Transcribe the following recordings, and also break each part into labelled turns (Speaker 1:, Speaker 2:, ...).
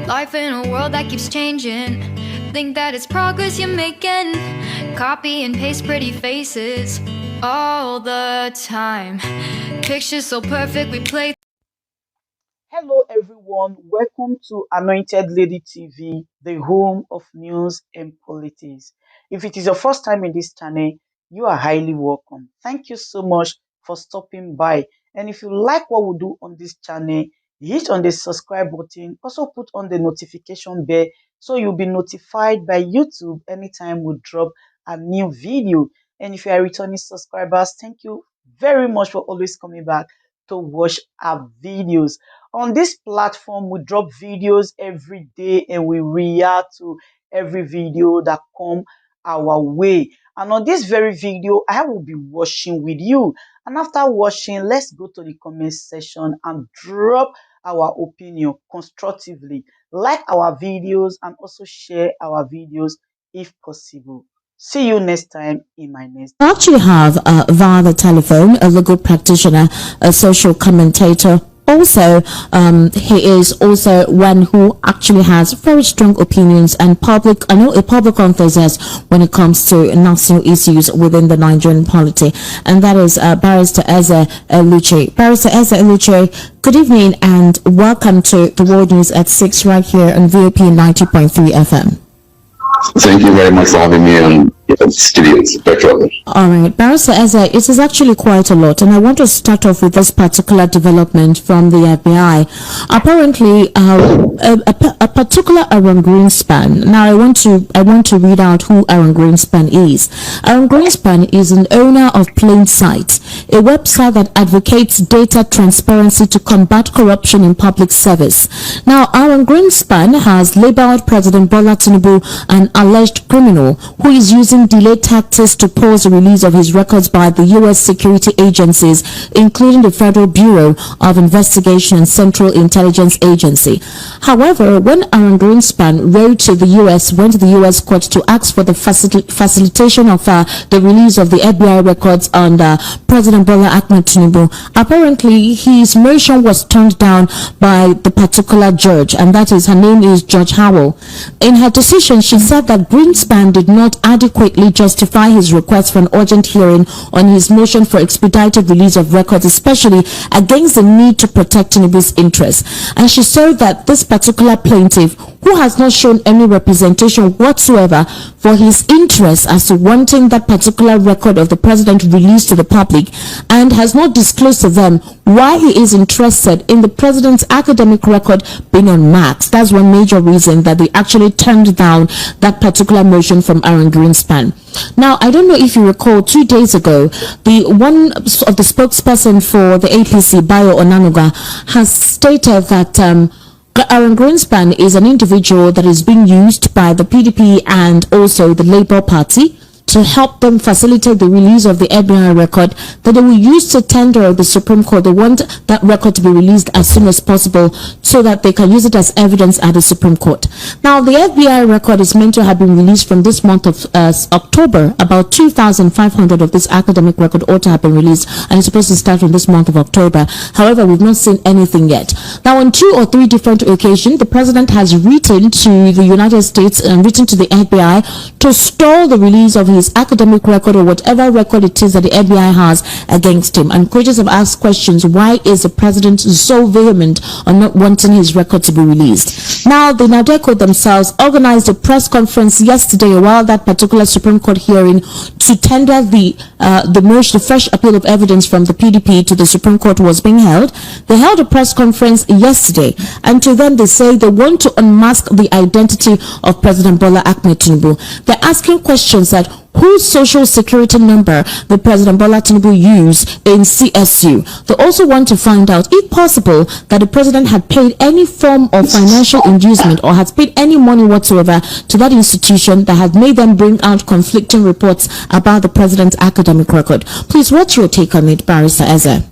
Speaker 1: Life in a world that keeps changing. Think that it's progress you're making. Copy and paste pretty faces all the time. Pictures so perfect we play.
Speaker 2: Hello, everyone. Welcome to Anointed Lady TV, the home of news and politics. If it is your first time in this channel, you are highly welcome. Thank you so much for stopping by. And if you like what we do on this channel, hit on the subscribe button. Also put on the notification bell so you'll be notified by YouTube anytime we drop a new video. And if you are returning subscribers, thank you very much for always coming back to watch our videos. On this platform, we drop videos every day and we react to every video that come our way. And on this very video, I will be watching with you. And after watching, let's go to the comment section and drop our opinion constructively. Like our videos and also share our videos if possible. See you next time in my next.
Speaker 3: I actually have via the telephone a legal practitioner, a social commentator. Also, he is also one who actually has very strong opinions and a public enthusiast when it comes to national issues within the Nigerian polity, and that is Barrister As0r0k. Barrister As0r0k, good evening and welcome to the World News at 6 right here on VOP 90.3 FM.
Speaker 4: Thank you very much for having me on your studios.
Speaker 3: All right, Barrister Eze, it is actually quite a lot, and I want to start off with this particular development from the FBI. Apparently, a particular Aaron Greenspan. Now, I want to read out who Aaron Greenspan is. Aaron Greenspan is an owner of Plain Sight, a website that advocates data transparency to combat corruption in public service. Now, Aaron Greenspan has labeled President Bola Tinubu an alleged criminal who is using delayed tactics to pause the release of his records by the U.S. security agencies, including the Federal Bureau of Investigation and Central Intelligence Agency. However, when Aaron Greenspan went to the U.S. court to ask for the facilitation of the release of the FBI records on President Bola Ahmed Tinubu, apparently his motion was turned down by the particular judge, and that is, her name is Judge Howell. In her decision, she said that Greenspan did not adequately justify his request for an urgent hearing on his motion for expedited release of records, especially against the need to protect Tinubu's interests. And she said that this particular plaintiff, who has not shown any representation whatsoever for his interests as to wanting that particular record of the president released to the public, and has not disclosed to them why he is interested in the president's academic record being unmarked. That's one major reason that they actually turned down that particular motion from Aaron Greenspan. Now, I don't know if you recall, 2 days ago, one of the spokesperson for the APC, Bayo Onanuga, has stated that Aaron Greenspan is an individual that is being used by the PDP and also the Labour Party to help them facilitate the release of the FBI record that they will use to tender the Supreme Court. They want that record to be released as soon as possible so that they can use it as evidence at the Supreme Court. Now, the FBI record is meant to have been released from this month of October. About 2,500 of this academic record ought to have been released, and it's supposed to start from this month of October. However, we've not seen anything yet. Now, on 2 or 3 different occasions, the president has written to the United States and written to the FBI to stall the release of his academic record or whatever record it is that the FBI has against him. And critics have asked questions: why is the president so vehement on not wanting his record to be released? Now, the NADECO themselves organized a press conference yesterday while that particular Supreme Court hearing to tender the fresh appeal of evidence from the PDP to the Supreme Court was being held. They held a press conference yesterday, and to them they say they want to unmask the identity of President Bola Ahmed Tinubu. They're asking questions that whose social security number the President Bola Tinubu used in CSU. They also want to find out, if possible, that the president had paid any form of financial inducement or has paid any money whatsoever to that institution that had made them bring out conflicting reports about the president's academic record. Please, what's your take on it, Barrister Eze?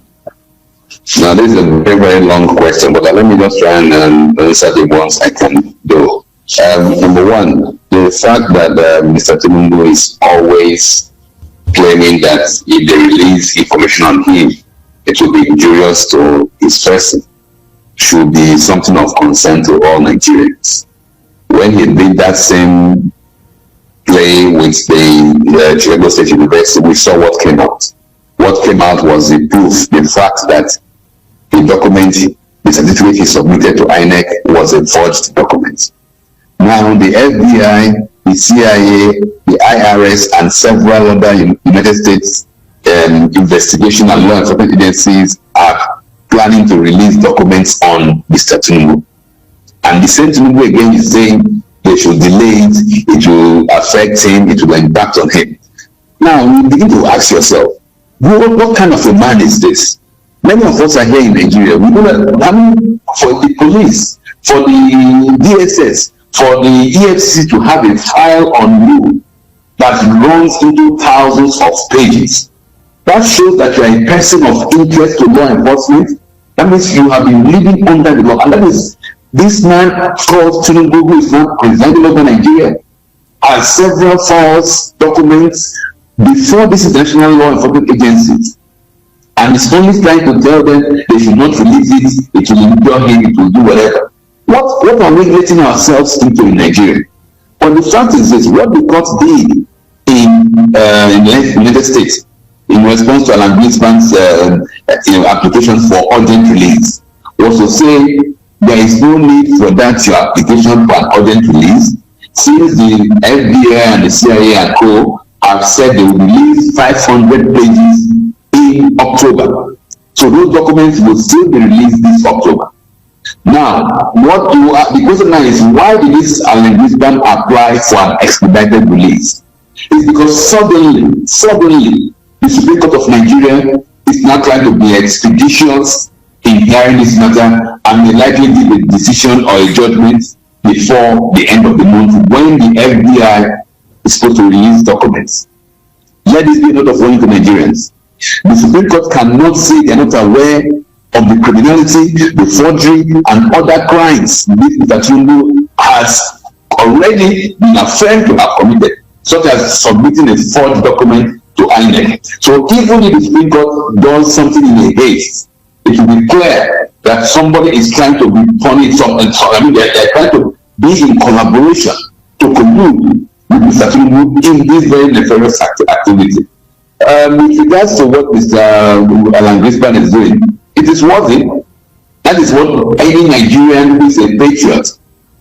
Speaker 4: Now, this is a very, very long question, but let me just try and answer the ones I can do. Number one, the fact that Mr. Tinubu is always claiming that if they release information on him, it will be injurious to his person. should be something of concern to all Nigerians. When he did that same play with the Chicago State University, we saw what came out. What came out was the proof, the fact that the document, the certificate he submitted to INEC was a forged document. Now, the FBI, the CIA, the IRS, and several other United States investigation and law enforcement agencies are planning to release documents on Mr. Tinubu. And the same Tinubu again is saying they should delay it, it will affect him, it will impact on him. Now, you begin to ask yourself, what kind of a man is this? Many of us are here in Nigeria. We know that for the police, for the DSS, for the EFCC to have a file on you that runs into thousands of pages, that shows that you are a person of interest to law enforcement. That means you have been living under the law. And that is, this man called Tinubu, who is now presiding over Nigeria, has several files, documents before this international law enforcement agencies. And it's only trying to tell them they should not release it, it will endure him, it will do whatever. What are we letting ourselves into in Nigeria? But the fact is this, what the court did in the United States in response to Alan Greenspan's application for urgent release was to say there is no need for that your application for an urgent release, since the FBI and the CIA and co have said they will release 500 pages in October. So those documents will still be released this October. Now, the question now is, why did this Alan Greenspan apply for an expedited release? It's because suddenly, the Supreme Court of Nigeria is now trying to be expeditious in hearing this matter and may likely give a decision or a judgment before the end of the month when the FBI is supposed to release documents. Let this be a note of warning to Nigerians. The Supreme Court cannot say they are not aware of the criminality, the forgery, and other crimes Mr. Tinubu has already been affirmed to have committed, such as submitting a forged document to INEC. So even if the Supreme Court does something in a haste, it will be clear that somebody is trying to be punished. They're trying to be in collaboration to collude with Mr. Tinubu in this very nefarious activity. With regards to what Mr. Alan Greenspan is doing, it is worthy. That is what any Nigerian who is a patriot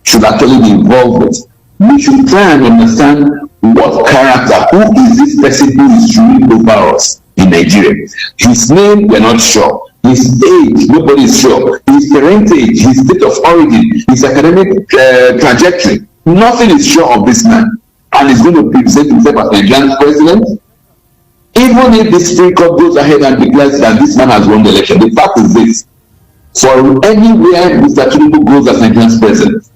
Speaker 4: should actually be involved with. We should try and understand what character, who is this person who is ruling over us in Nigeria. His name, we're not sure. His age, nobody is sure. His parentage, his state of origin, his academic trajectory, nothing is sure of this man. And he's going to present himself as Nigerian president. Even if the Supreme Court goes ahead and declares that this man has won the election, the fact is this: for anywhere Mr. Tinubu goes as Nigerian president,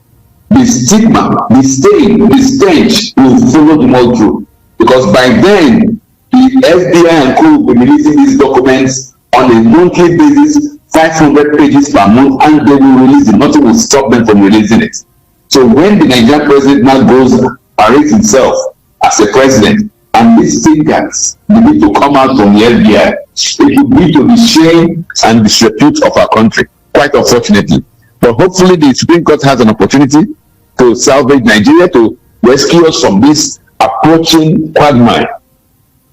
Speaker 4: the stigma, the stain, the stench will follow them all through. Because by then, the FBI and co will be releasing these documents on a monthly basis, 500 pages per month, and they will release it. Nothing will stop them from releasing it. So when the Nigerian president now goes, parades himself as a president, and these thinkers begin to come out from the FBI, it will be to the shame and disrepute of our country, quite unfortunately. But hopefully the Supreme Court has an opportunity to salvage Nigeria, to rescue us from this approaching quagmire.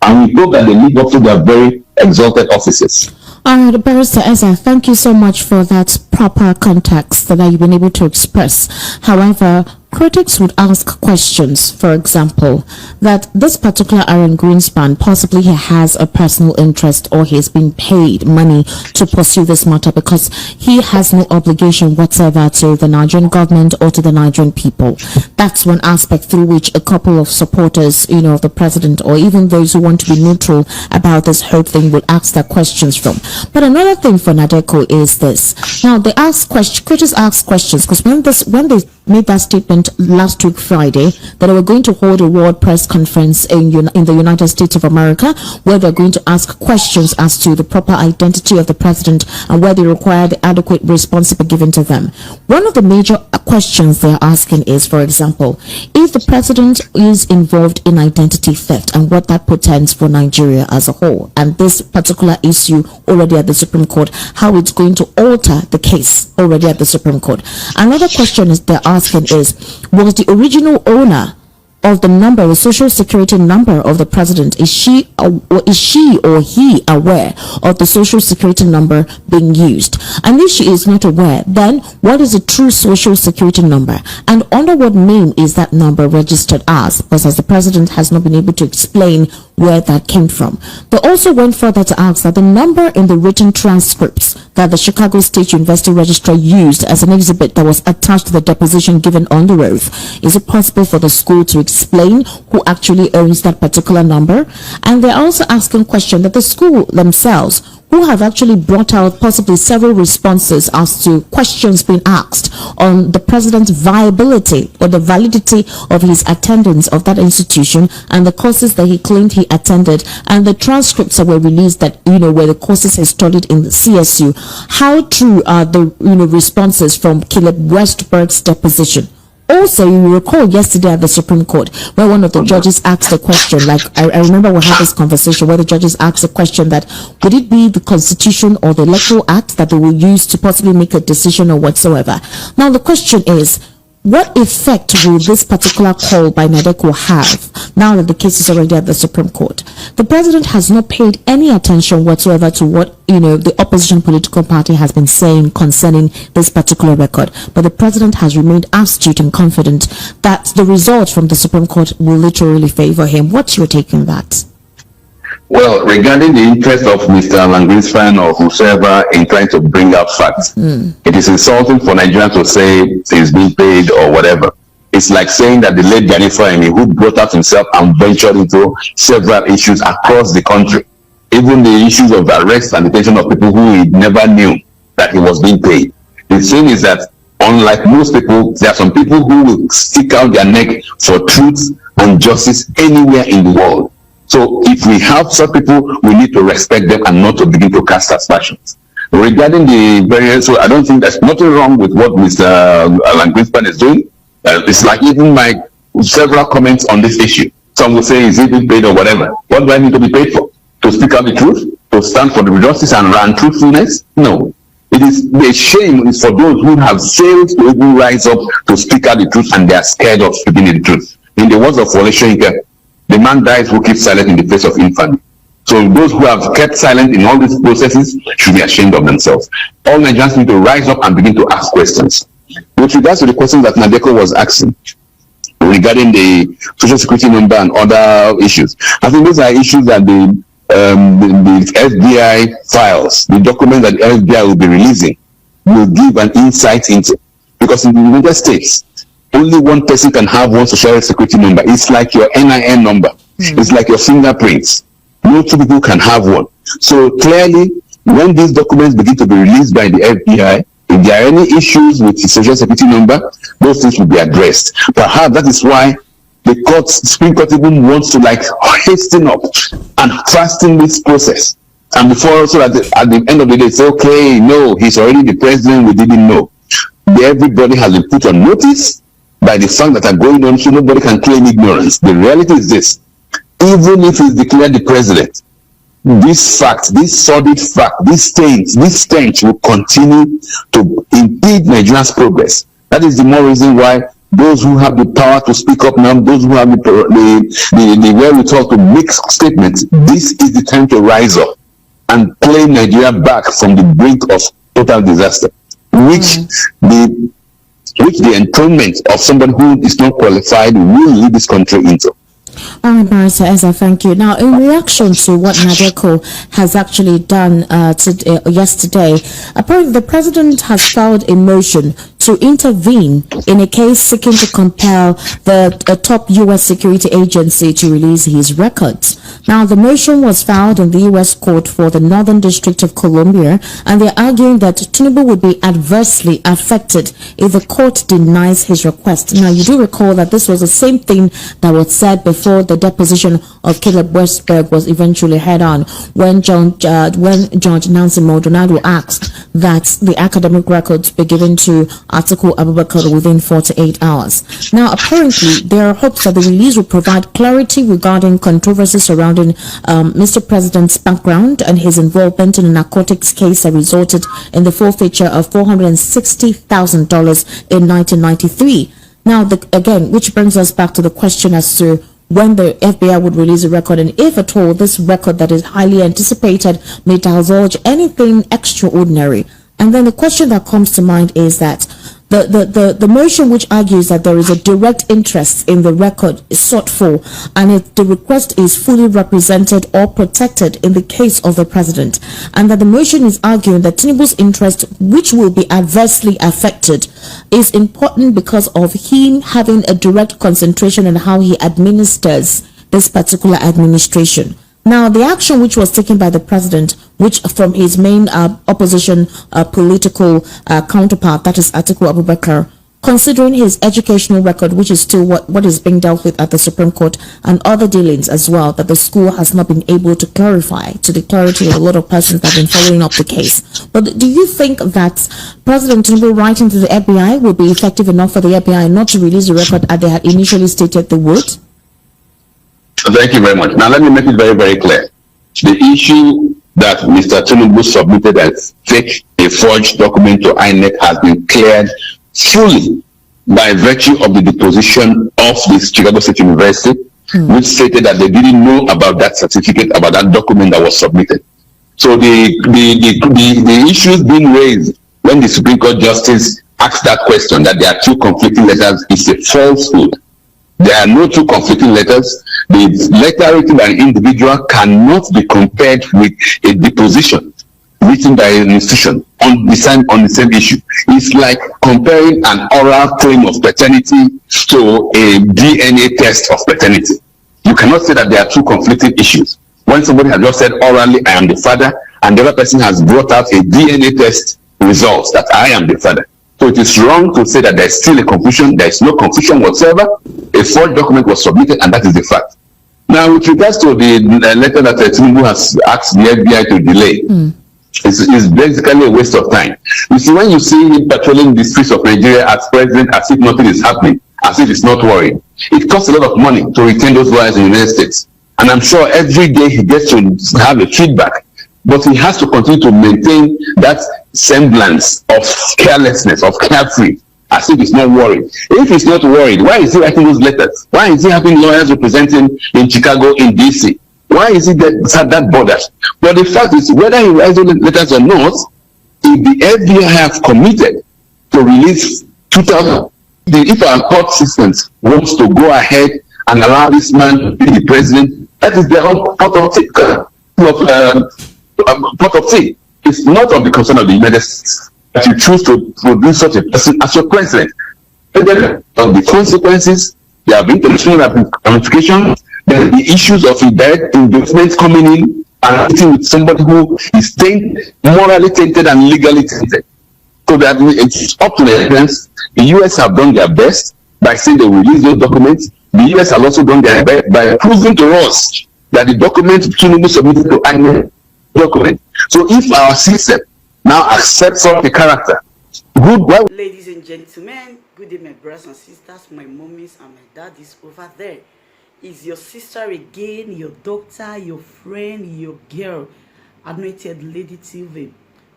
Speaker 4: And we hope that they live up to their very exalted offices.
Speaker 3: All right, Barrister As0r, thank you so much for that proper context that you've been able to express. However, critics would ask questions, for example, that this particular Aaron Greenspan, possibly he has a personal interest or he's been paid money to pursue this matter because he has no obligation whatsoever to the Nigerian government or to the Nigerian people. That's one aspect through which a couple of supporters, of the president or even those who want to be neutral about this whole thing will ask their questions from. But another thing for Nadeko is this. Now, they ask critics ask questions because when they made that statement last week Friday that they were going to hold a world press conference in the United States of America, where they're going to ask questions as to the proper identity of the president and where they require the adequate response to be given to them. One of the major questions they're asking is, for example, if the president is involved in identity theft and what that portends for Nigeria as a whole, and this particular issue already at the Supreme Court, how it's going to alter the case already at the Supreme Court. Another question is they're asking is, was the original owner of the number, the social security number of the president, is she or he aware of the social security number being used? And if she is not aware, then what is the true social security number, and under what name is that number registered as? Because as the president has not been able to explain where that came from. They also went further to ask that the number in the written transcripts that the Chicago State University registrar used as an exhibit that was attached to the deposition given on the oath, is it possible for the school to explain who actually owns that particular number? And they're also asking question that the school themselves, who have actually brought out possibly several responses as to questions being asked on the president's viability or the validity of his attendance of that institution and the courses that he claimed he attended, and the transcripts that were released that, where the courses he studied in the CSU. How true are the, responses from Caleb Westberg's deposition? Also, you recall yesterday at the Supreme Court where one of the judges asked a question, like I remember we had this conversation where the judges asked a question that would it be the Constitution or the Electoral Act that they will use to possibly make a decision or whatsoever. Now the question is, what effect will this particular call by Nadeko have now that the case is already at the Supreme Court? The president has not paid any attention whatsoever to what, the opposition political party has been saying concerning this particular record. But the president has remained astute and confident that the result from the Supreme Court will literally favor him. What's your take on that?
Speaker 4: Well, regarding the interest of Mr. Langrispan or whosoever in trying to bring out facts, it is insulting for Nigerians to say he's being paid or whatever. It's like saying that the late Gani Fahimi, who brought out himself and ventured into several issues across the country, even the issues of arrest and detention of people who he never knew that he was being paid. The thing is that, unlike most people, there are some people who will stick out their neck for truth and justice anywhere in the world. So if we have such people, we need to respect them and not to begin to cast aspersions. Regarding the various, so I don't think there's nothing wrong with what Mr. Langrispan is doing. It's like even my several comments on this issue. Some will say, is he being paid or whatever? What do I need to be paid for? To speak out the truth? To stand for the justice and truthfulness? No. It is the shame is for those who have failed to even rise up to speak out the truth and they are scared of speaking the truth. In the words of Wole Soyinka, the man dies who keeps silent in the face of infamy. So those who have kept silent in all these processes should be ashamed of themselves. All Nigerians need to rise up and begin to ask questions. With regards to the question that Nadeko was asking regarding the social security number and other issues, I think those are issues that the FBI files, the document that the FBI will be releasing, will give an insight into. Because in the United States, only one person can have one social security number. It's like your NIN number. It's like your fingerprints. No two people can have one. So clearly, when these documents begin to be released by the FBI, if there are any issues with the social security number, those things will be addressed. Perhaps that is why the Supreme Court even wants to hasten up and fasten this process. And before, so that at the end of the day, it's okay, no, he's already the president, we didn't know. Everybody has been put on notice by the facts that are going on, so nobody can claim ignorance. The reality is this: even if he's declared the president, this fact, this sordid fact, this stench will continue to impede Nigeria's progress. That is the more reason why those who have the power to speak up now, those who have the wherewithal to make statements, this is the time to rise up and claim Nigeria back from the brink of total disaster, which the enthronement of somebody who is not qualified will lead this country into.
Speaker 3: All right, Barrister As0r, thank you. Now, in reaction to what Nadeko has actually done yesterday, apparently the president has filed a motion to intervene in a case seeking to compel a top U.S. security agency to release his records. Now, the motion was filed in the U.S. Court for the Northern District of Columbia, and they're arguing that Tinubu would be adversely affected if the court denies his request. Now, you do recall that this was the same thing that was said before the deposition of Caleb Westberg was eventually heard on, when Judge Nancy Maldonado asked that the academic records be given to As0r0k within 48 hours. Now, apparently, there are hopes that the release will provide clarity regarding controversy surrounding Mr. President's background and his involvement in a narcotics case that resulted in the forfeiture of $460,000 in 1993. Now, again, which brings us back to the question as to when the FBI would release a record, and if at all this record that is highly anticipated may divulge anything extraordinary. And then the question that comes to mind is that the motion which argues that there is a direct interest in the record is sought for, and if the request is fully represented or protected in the case of the president, and that the motion is arguing that Tinubu's interest, which will be adversely affected, is important because of him having a direct concentration on how he administers this particular administration. Now, the action which was taken by the president, which from his main opposition political counterpart, that is As0r0k, considering his educational record, which is still what is being dealt with at the Supreme Court, and other dealings as well that the school has not been able to clarify to the clarity of a lot of persons that have been following up the case. But do you think that President Tinubu writing to the FBI will be effective enough for the FBI not to release the record as they had initially stated they would?
Speaker 4: Thank you very much. Now, let me make it very, very clear. The issue that Mr. Tinubu submitted as fake, a forged document to INEC has been cleared fully by virtue of the deposition of the Chicago State University, which stated that they didn't know about that certificate, about that document that was submitted. So the issues being raised when the Supreme Court Justice asked that question, that there are two conflicting letters, is a falsehood. There are no two conflicting letters. The letter written by an individual cannot be compared with a deposition written by an institution on the same issue. It's like comparing an oral claim of paternity to a DNA test of paternity. You cannot say that there are two conflicting issues. When somebody has just said orally, I am the father, and the other person has brought out a DNA test results that I am the father. So it is wrong to say that there is still a confusion. There is no confusion whatsoever. A forged document was submitted, and that is the fact. Now, with regards to the letter that Tinubu has asked the FBI to delay, it's basically a waste of time. You see, when you see him patrolling the streets of Nigeria as president, as if nothing is happening, as if he's not worried, it costs a lot of money to retain those lawyers in the United States. And I'm sure every day he gets to have a feedback, but he has to continue to maintain that semblance of carelessness, of carefree, as if he's not worried. If he's not worried, why is he writing those letters? Why is he having lawyers representing in Chicago, in DC? Why is he that bothered? But the fact is, whether he writes those letters or not, if the FBI have committed to release 2,000, if our court systems wants to go ahead and allow this man to be the president, that is their own pot of tea. It's not of the concern of the United States that you choose to produce such a person as your president. And then of the consequences, there have been international ramifications, there are the issues of indirect investments coming in and meeting with somebody who is morally tainted and legally tainted. So that it's up to the evidence. The US have done their best by saying they will release those documents. The US has also done their best by proving to us that the document Tinubu submitted to INEC document. So if our system now accepts such a character, good. Well,
Speaker 2: ladies and gentlemen, good day, my brothers and sisters, my mummies and my daddies over there. Is your sister again, your doctor, your friend, your girl, Anointed Lady TV.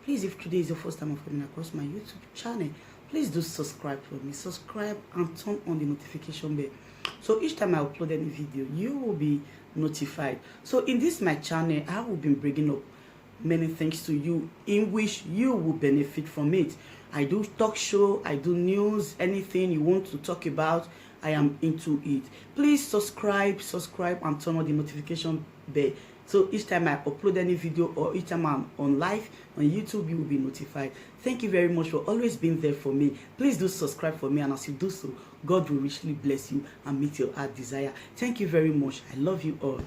Speaker 2: Please, if today is your first time of coming across my YouTube channel, please do subscribe for me. Subscribe and turn on the notification bell. So each time I upload any video, you will be notified. So in this my channel, I will be bringing up many things to you in which you will benefit from it. I do talk show, I do news, anything you want to talk about, I am into it. Please subscribe and turn on the notification bell. So each time I upload any video or each time I'm on live on YouTube, you will be notified. Thank you very much for always being there for me. Please do subscribe for me, and as you do so, God will richly bless you and meet your heart desire. Thank you very much. I love you all.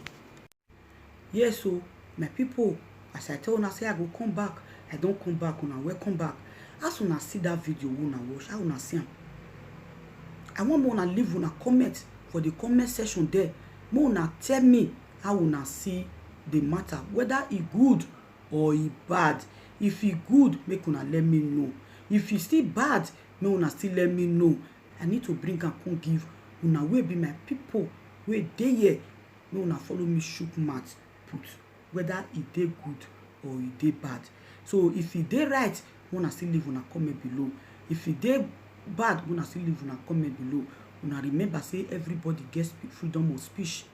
Speaker 2: Yes, so my people, as I tell una say I go come back, I don't come back. Una welcome back. As una see that video, una watch, how una see am. I want una leave una comment for the comment section there. Una tell me how una see the matter, whether e good or e bad. If e good, make una let me know. If e still bad, make una still let me know. I need to bring and come give una wey be my people wey dey here. Make una follow me shook mouth put whether e dey good or e dey bad. So if e dey right, una still leave una comment below. If e dey bad, una still leave una comment below. Una remember say everybody gets freedom of speech.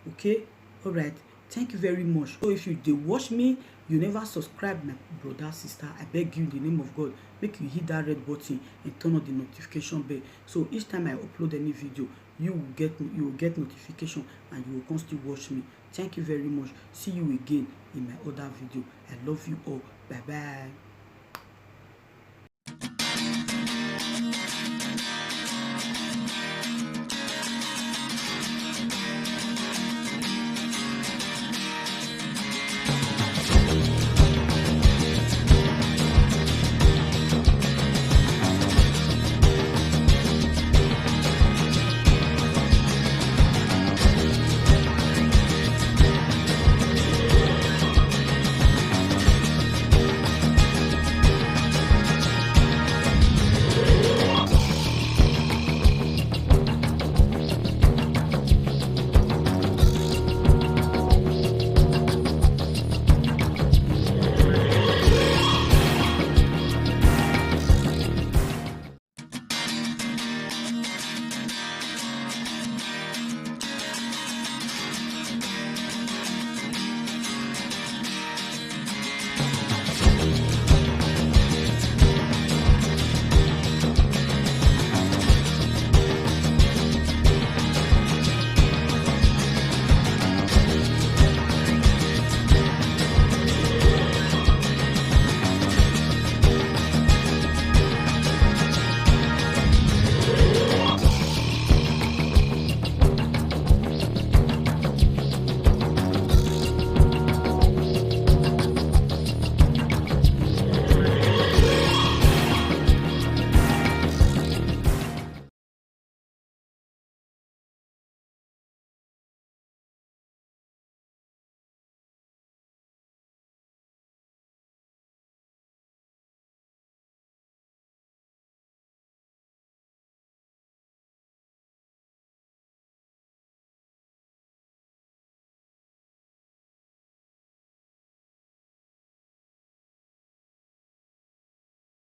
Speaker 2: Okay, all right. Thank you very much. So if you dey watch me, you never subscribe, my brother, sister, I beg you in the name of God, make you hit that red button and turn on the notification bell. So each time I upload any video, you will get notification and you will constantly watch me. Thank you very much. See you again in my other video. I love you all. Bye bye.